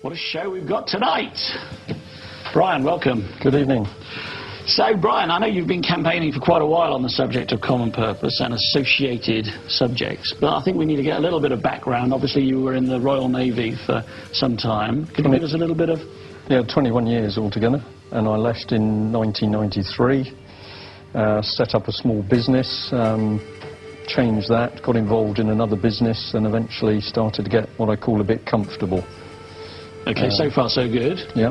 What a show we've got tonight. Brian, welcome. Good evening. So, Brian, I know you've been campaigning for quite a while on the subject of common purpose and associated subjects, but I think we need to get a little bit of background. Obviously, you were in the Royal Navy for some time. Could you give us a little bit of... Yeah, 21 years altogether, and I left in 1993, set up a small business, changed that, got involved in another business, and eventually started to get what I call a bit comfortable. Okay, so far so good. Yeah.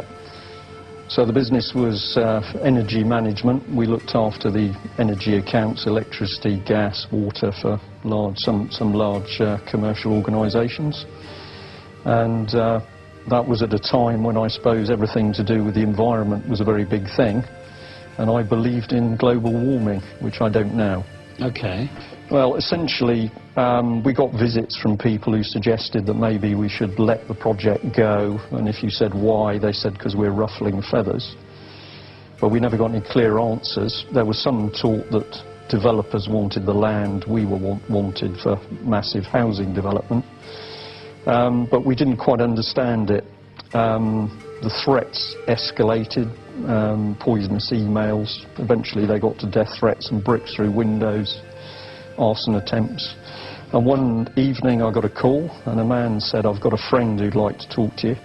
So the business was energy management. We looked after the energy accounts, electricity, gas, water for some large commercial organisations. And that was at a time when I suppose everything to do with the environment was a very big thing. And I believed in global warming, which I don't now. Okay. Well, essentially, we got visits from people who suggested that maybe we should let the project go, and if you said why, they said because we're ruffling feathers. But we never got any clear answers. There was some talk that developers wanted the land we wanted for massive housing development, but we didn't quite understand it. The threats escalated, poisonous emails. Eventually they got to death threats and bricks through windows, arson attempts. And one evening I got a call and a man said, "I've got a friend who'd like to talk to you."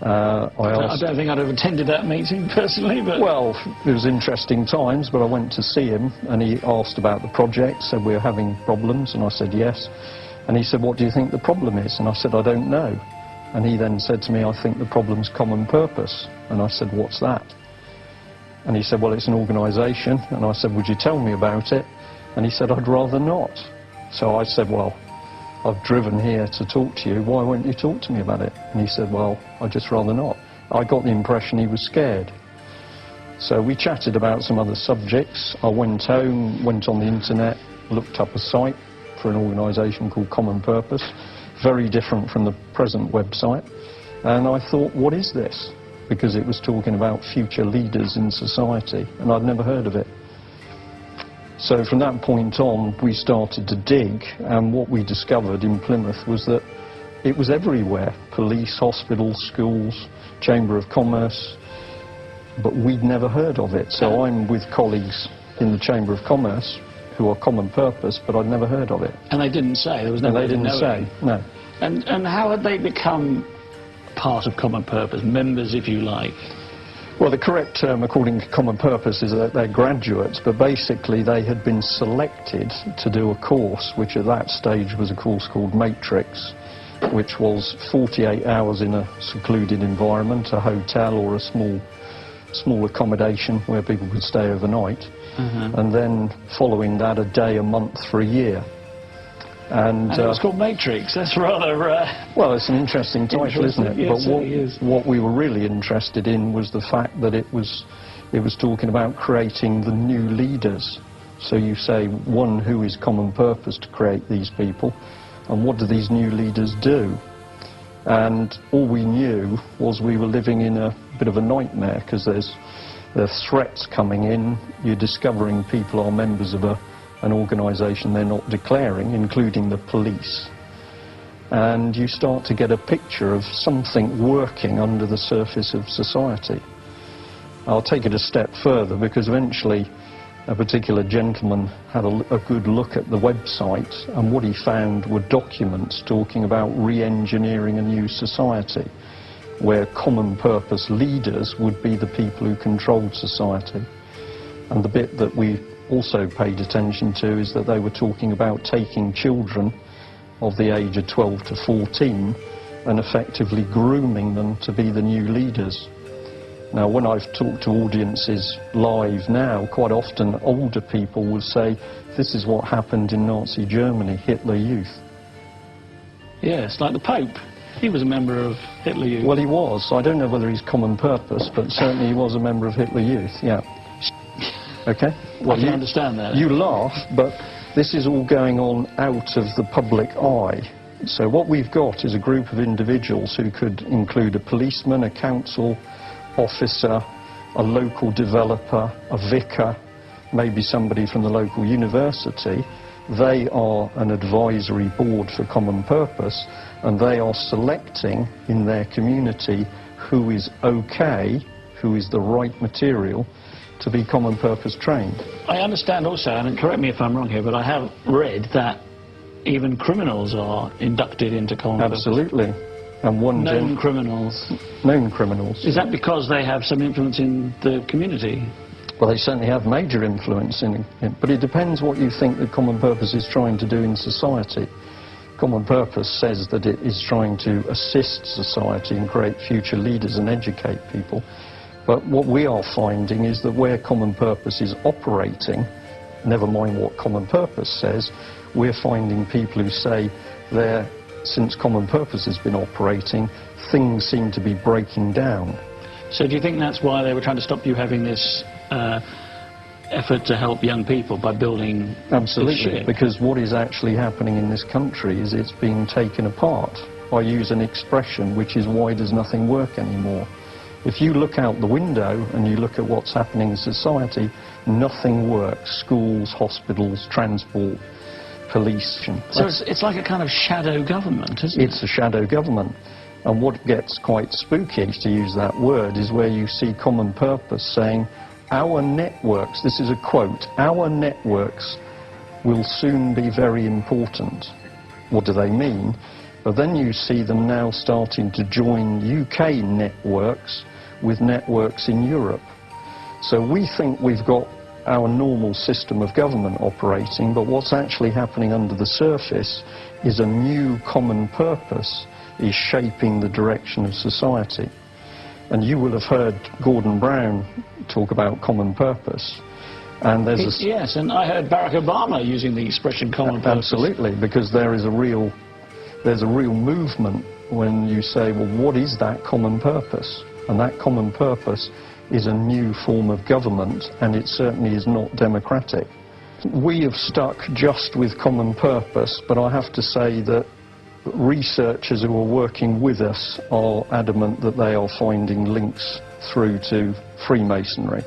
I don't think I'd have attended that meeting personally, but... Well, it was interesting times, but I went to see him and he asked about the project, said we were having problems, and I said yes. And he said, "What do you think the problem is?" And I said, "I don't know." And he then said to me, "I think the problem's common purpose." And I said, "What's that?" And he said, "Well, it's an organisation." And I said, "Would you tell me about it?" And he said, "I'd rather not." So I said, "Well, I've driven here to talk to you. Why won't you talk to me about it?" And he said, "Well, I'd just rather not." I got the impression he was scared. So we chatted about some other subjects. I went home, went on the internet, looked up a site for an organisation called Common Purpose, very different from the present website. And I thought, what is this? Because it was talking about future leaders in society, and I'd never heard of it. So from that point on, we started to dig, and what we discovered in Plymouth was that it was everywhere. Police, hospitals, schools, Chamber of Commerce, but we'd never heard of it. So I'm with colleagues in the Chamber of Commerce who are common purpose, but I'd never heard of it. And they didn't say? There was no way of knowing? They didn't say, no. And how had they become part of common purpose, members if you like? Well, the correct term, according to Common Purpose, is that they're graduates, but basically they had been selected to do a course, which at that stage was a course called Matrix, which was 48 hours in a secluded environment, a hotel or a small accommodation where people could stay overnight, and then following that a day a month for a year. And it was called Matrix. That's rather... well, it's an interesting title, isn't it? Yes, but what we were really interested in was the fact that it was talking about creating the new leaders. So you say, one, who is common purpose to create these people, and what do these new leaders do? And all we knew was we were living in a bit of a nightmare, because there's threats coming in. You're discovering people are members of an organisation they're not declaring, including the police. And you start to get a picture of something working under the surface of society. I'll take it a step further, because eventually a particular gentleman had a good look at the website, and what he found were documents talking about re-engineering a new society, where common purpose leaders would be the people who controlled society. And the bit that we also paid attention to is that they were talking about taking children of the age of 12 to 14 and effectively grooming them to be the new leaders. Now, when I've talked to audiences live now, quite often older people will say, "This is what happened in Nazi Germany, Hitler Youth." Yes, like the Pope. He was a member of Hitler Youth. Well, he was. I don't know whether he's common purpose, but certainly he was a member of Hitler Youth, yeah. Okay? Well, I can understand that. You laugh, but this is all going on out of the public eye. So what we've got is a group of individuals who could include a policeman, a council officer, a local developer, a vicar, maybe somebody from the local university, They are an advisory board for common purpose, and they are selecting in their community who is okay, who is the right material to be common purpose trained. I understand also, and correct me if I'm wrong here, but I have read that even criminals are inducted into common purpose. Absolutely. And one known criminals. Known criminals. Is that because they have some influence in the community? Well, they certainly have major influence in it, but it depends what you think that common purpose is trying to do in society. Common purpose says that it is trying to assist society and create future leaders and educate people. But what we are finding is that where common purpose is operating, never mind what common purpose says, we're finding people who say since common purpose has been operating, things seem to be breaking down. So do you think that's why they were trying to stop you having this effort to help young people by building? Absolutely, because what is actually happening in this country is it's being taken apart. I use an expression which is, why does nothing work anymore? If you look out the window and you look at what's happening in society, nothing works. Schools, hospitals, transport, police. So it's like a kind of shadow government, isn't it? It's a shadow government. And what gets quite spooky, to use that word, is where you see common purpose saying, our networks, this is a quote, our networks will soon be very important. What do they mean? But then you see them now starting to join UK networks with networks in Europe. So we think we've got our normal system of government operating, but what's actually happening under the surface is a new common purpose is shaping the direction of society. And you will have heard Gordon Brown talk about common purpose. And there's yes, and I heard Barack Obama using the expression common purpose. Absolutely, because there's a real movement when you say, well, what is that common purpose? And that common purpose is a new form of government, and it certainly is not democratic. We have stuck just with common purpose, but I have to say that researchers who are working with us are adamant that they are finding links through to Freemasonry.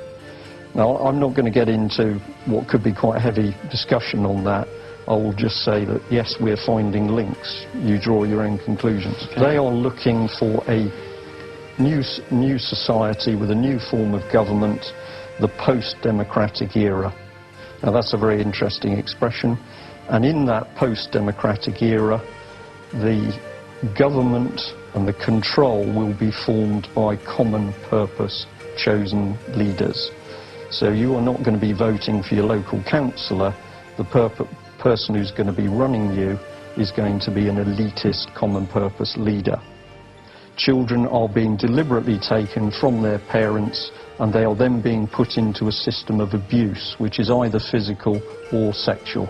Now, I'm not going to get into what could be quite a heavy discussion on that. I will just say that, yes, we're finding links. You draw your own conclusions. Okay. They are looking for a new society with a new form of government, the post-democratic era. Now, that's a very interesting expression. And in that post-democratic era, the government and the control will be formed by common purpose chosen leaders. So you are not going to be voting for your local councillor. The person who's going to be running you is going to be an elitist common purpose leader. Children are being deliberately taken from their parents, and they are then being put into a system of abuse, which is either physical or sexual.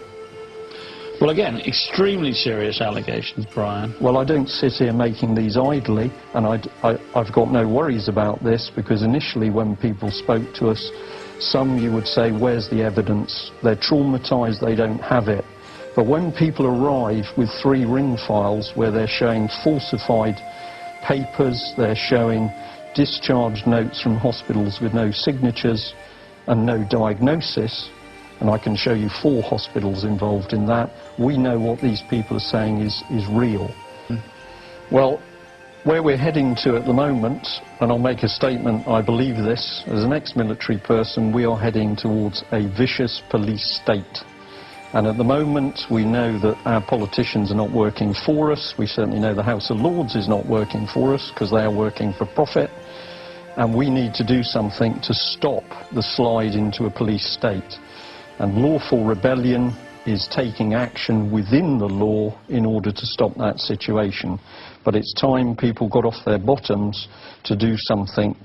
Well, again, extremely serious allegations, Brian. Well, I don't sit here making these idly, and I've got no worries about this, because initially when people spoke to us, some you would say, where's the evidence? They're traumatised, they don't have it. But when people arrive with 3 ring files where they're showing falsified papers, they're showing discharge notes from hospitals with no signatures and no diagnosis, and I can show you 4 hospitals involved in that, we know what these people are saying is real. Well, where we're heading to at the moment, and I'll make a statement, I believe this, as an ex-military person, we are heading towards a vicious police state. And at the moment, we know that our politicians are not working for us. We certainly know the House of Lords is not working for us, because they are working for profit. And we need to do something to stop the slide into a police state. And lawful rebellion is taking action within the law in order to stop that situation. But it's time people got off their bottoms to do something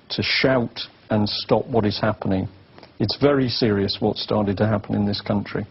to shout and stop what is happening. It's very serious what's started to happen in this country.